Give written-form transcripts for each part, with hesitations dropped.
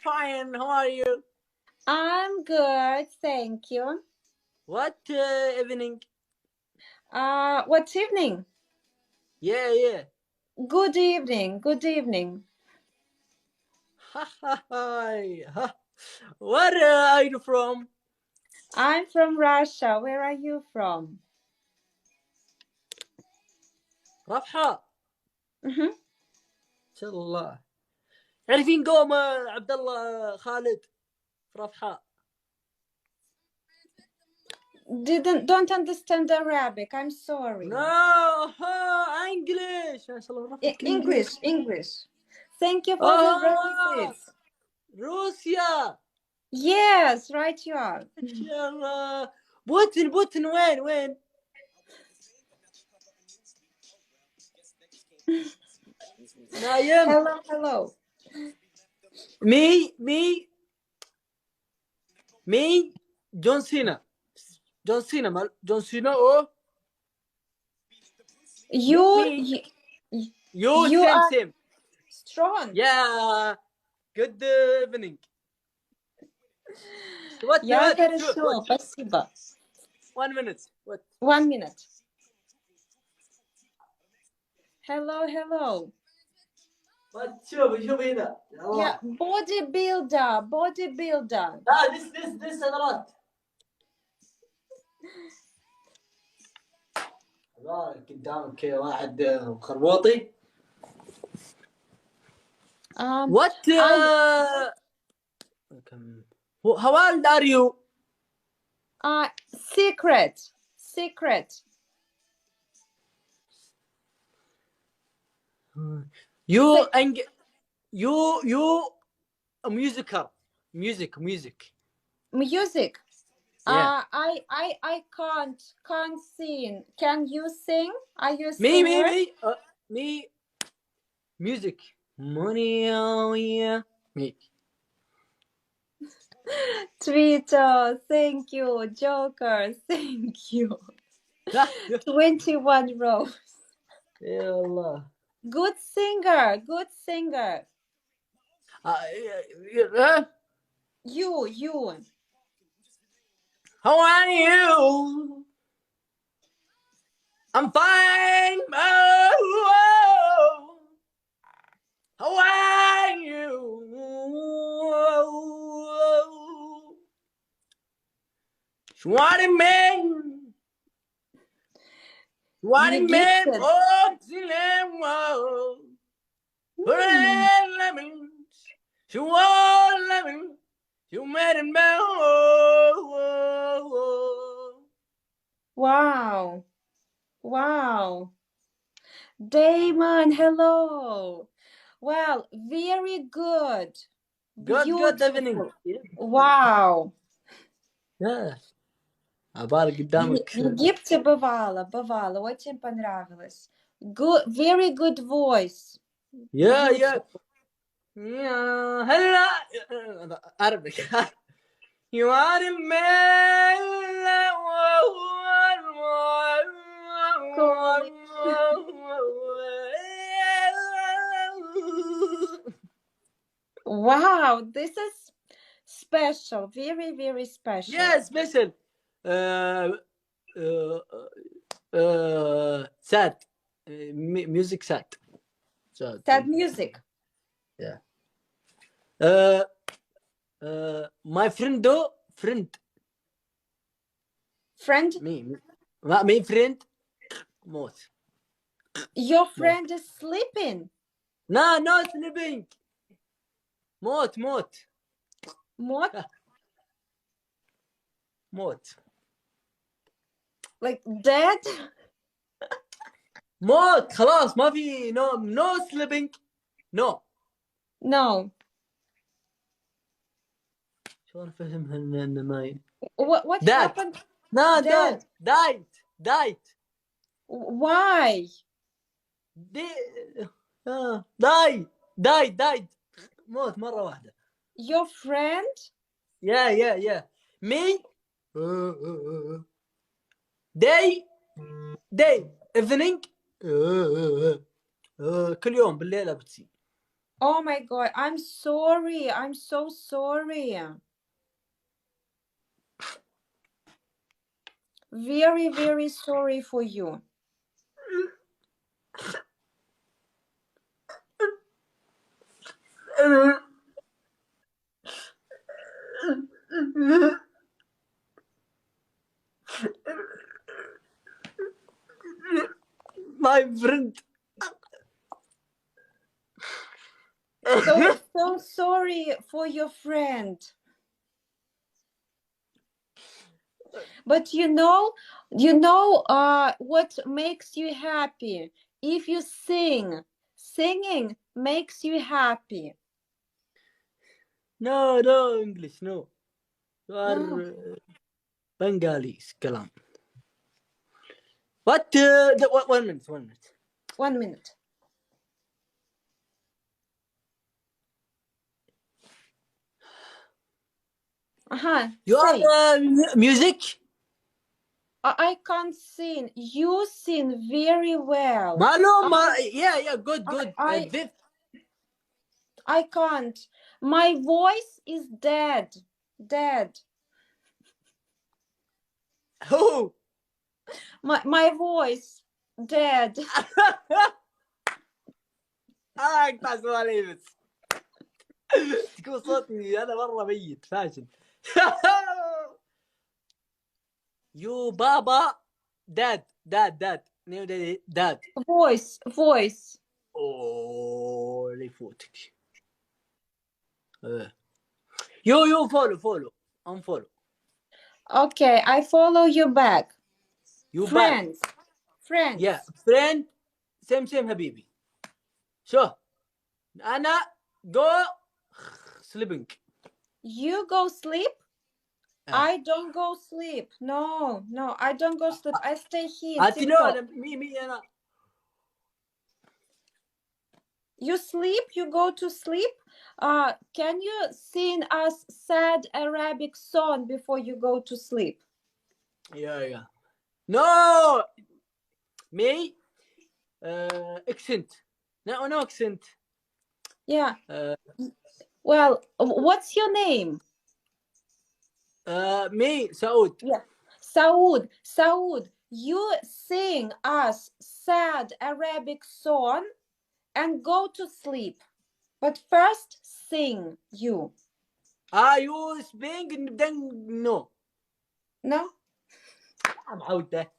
fine. How are you? I'm good, thank you. What evening? What evening? Yeah. Good evening, good evening. Where are you from? I'm from Russia. Where are you from? رفحة. Mm-hmm. ان شاء الله. عارفين قوم عبد الله خالد في رفحة. Don't understand Arabic. I'm sorry. No, English. ما شاء الله English. Thank you for the roses. روسيا. Yes, right you are. ان شاء الله. بوتن وين؟ نايم. Hello. مي جون سينا او You are same strong. Yeah, good evening. Я хорошо, спасибо. 1 minute. What? 1 minute. Hello. شوف هنا. Yeah, bodybuilder. This ثغرات. قدامك واحد خربوطي. What? How old are you? Secret. You a musical. Music. Yeah. I can't sing. Can you sing? Are you a singer? Me. Music. Money, oh yeah. Me. Twitter, thank you. Joker, thank you. 21 rows. يا الله. Good singer. You. How are you? I'm fine. Oh. How are you? شو Wow. Damon, hello. Well, very good. Good evening. Wow. عبالي قدامك. Египте бывало, очень понравилось. Very good voice. Yeah. هلا Arabic. You are a man. Wow, this is special. Very, very special. Yeah, special. Sad. Music sad. Sad music. Yeah. My friend. Me friend. موت. Your friend is sleeping. No, not sleeping. موت. Like dead. موت خلاص ما في no sleeping. No. شلون افهمها انه ما What happened? No, died. Why? died. موت مرة واحدة. Your friend? Yeah. Me? Day evening. كل يوم بالليل بتسي. Oh my God, I'm sorry. I'm so sorry. Very, very sorry for you. My friend. So sorry for your friend. But you know what makes you happy? If you sing, singing makes you happy. No, no English, no. You are No. Bengalis كلام. What? 1 minute, 1 minute. 1 minute. You Say. are music? I can't sing. You sing very well. معلوم. Yeah, good. I can't. My voice is dead. Dead. Who? My voice dead. اقطع سواليف بس. تقول صوتي انا مره ميت فاشل. You بابا dad. نيو dad. Voice. اوه اللي يفوتك. You follow. Unfollow. Okay, I follow you back. You Friends. back. Friends. Yeah, friend. Same حبيبي. شو انا go sleeping. You go sleep? I don't go sleep. No, I don't go sleep. I stay here. أنا مي أنا. You sleep? You go to sleep? Can you sing us sad Arabic song before you go to sleep? Yeah. No. Me. Accent. No accent. Yeah. Well, what's your name? Me, Saud. Yeah. Saud, you sing us sad Arabic song and go to sleep. But first sing you. You speak no. No? I'm out there.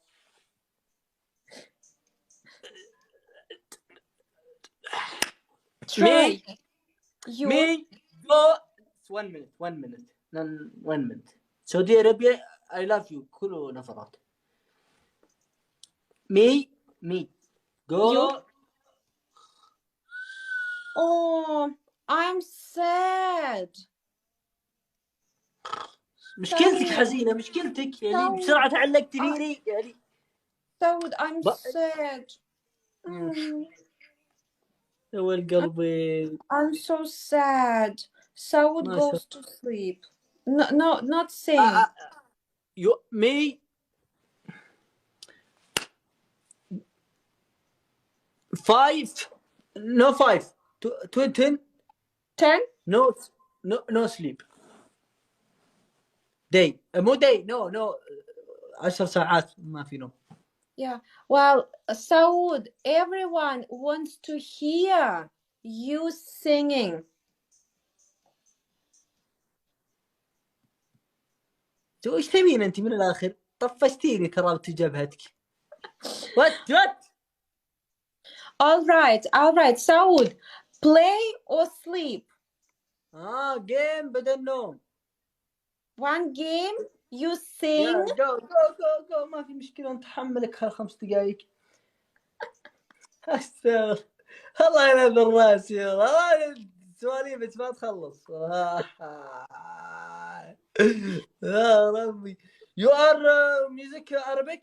Try. Me go 1 minute. 1 minute. Saudi Arabia, I love you. كله نفرات. Me go. You? Oh, I'm sad. مشكلتك حزينة مشكلتك يعني بسرعة تعلقت فيني يعني. Saud, I'm sad. والقلبي. I'm so sad. Saud goes to sleep. No, not sing. You me 5 no 5 10 no sleep day مو day no 10 ساعات ما في نوم. Yeah, well, Saud, everyone wants to hear you singing. ايش تبين انت من الاخر؟ طفشتيني كرامتي جبهتك. What? All right, Saud, play or sleep? game بدل نوم. One game, you sing. go ما في مشكلة نتحملك هالخمس دقايق. استغفر الله ينذر راسي والله سواليف بس ما تخلص. يا ربي. You are music Arabic?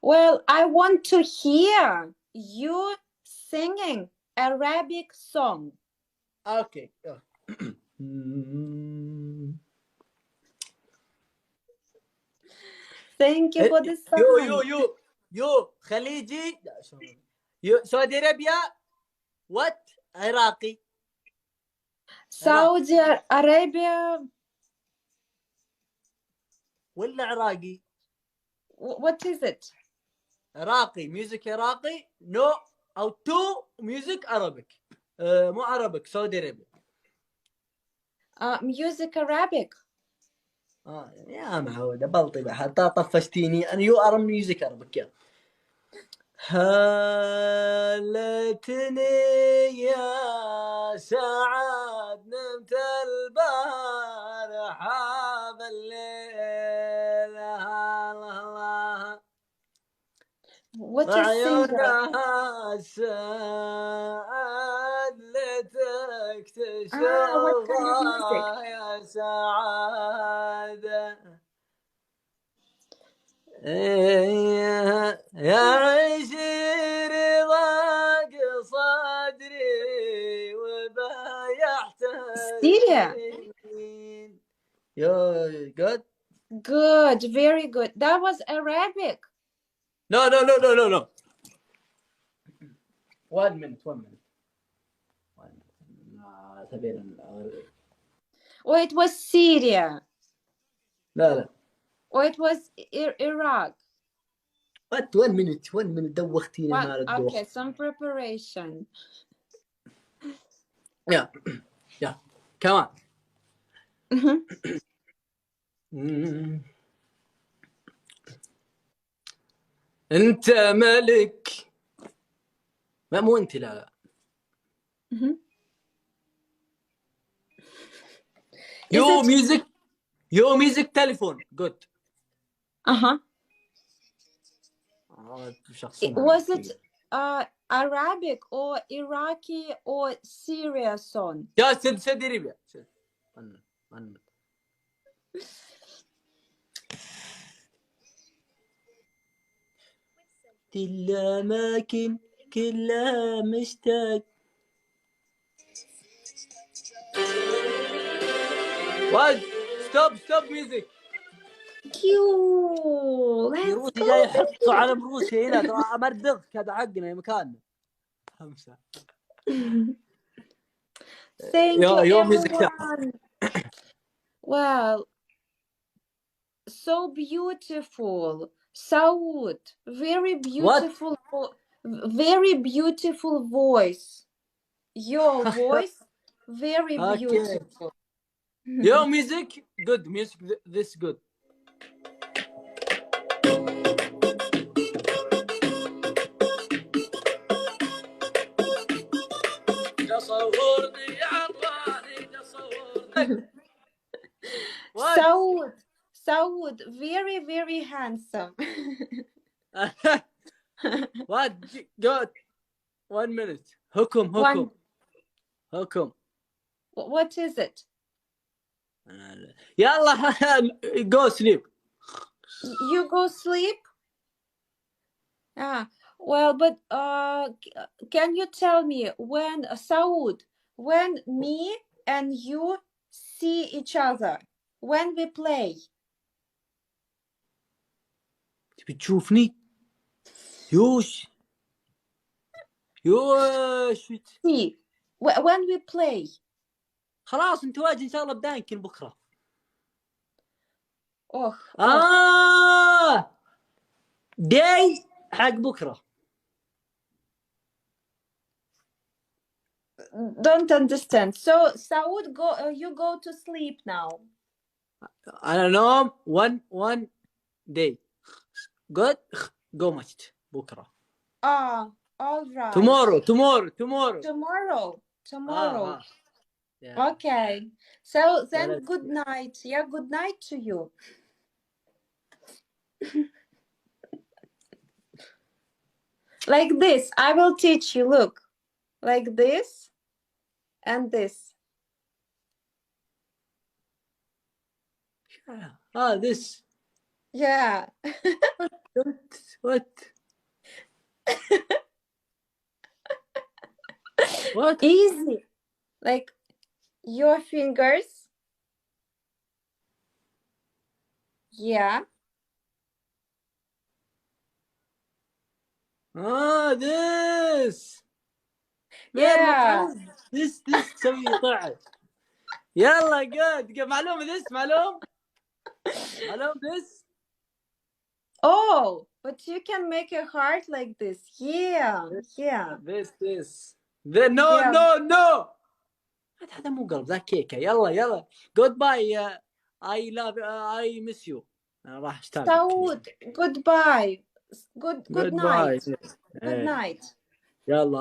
Well, I want to hear you singing Arabic song. Okay. Thank you for this song. You خليجي. سعودي أرابيا. What عراقي. Saudi Arabia. ولا عراقي؟ What is it? عراقي، ميوزك عراقي. نو او تو ميوزك عربيك. مو عربيك، سعودي ارابيا. Music Arabic. يا معودة بلطي حتى طفشتيني. انا يو ار ميوزك عربيك. يا هلتني يا سعد نمت البارحة بالليل. الله What is singer? عيونها السعد لتك what kind of music? تشوفها يا سعد. يا عشير ضاق صدري وبايعت Syria. Good. Good, very good. That was Arabic. No. 1 minute. Or it was Syria. لا. Or it was Iraq. What 1 minute دوختيني مال الدوخ. Okay, some preparation. Yeah. Come on. انت ملك. ما مو انت. لا. Your music telephone. Good. Was it Arabic or Iraqi or Syria song? Just Saudi Arabia. One. الأماكن كلها مشتاق. What? Stop music. روسي جاي يحط علم روسيا هنا. ترى امردغك. هذا حقنا مكاننا. 5. Thank you everyone. Well, so beautiful. Saud, very beautiful. Very beautiful voice. Your voice, very beautiful. Your music, good music. This good. Saud, very, very handsome. What? Good. 1 minute. Hukum. What is it? Yalla, go sleep. You go sleep? Well, but can you tell me when, Saud, when me and you see each other, when we play? تبي تشوفني؟ يوش. See, when we play. خلاص انت واجي ان شاء الله بداينكن بكره. داي حق بكره. Don't understand. So Saud, you go to sleep now. انا نوم 1 day. Good. Go much بكره. All right. Tomorrow. Yeah. Okay. So then good night. Yeah, good night to you. Like this. I will teach you. Look. Like this and this. This. Yeah. What? What? Easy. Like your fingers. Yeah. This. Yeah. This تسوي طعن. يلا good. معلوم this. معلوم this. Oh, but you can make a heart like this. Yeah. This. No. Yeah. هذا مو قلب، ذا كيكه. يلا goodbye. I love I miss you. أنا راح اشتاق. سعود goodbye. Good night. Goodbye. Good night. يلا.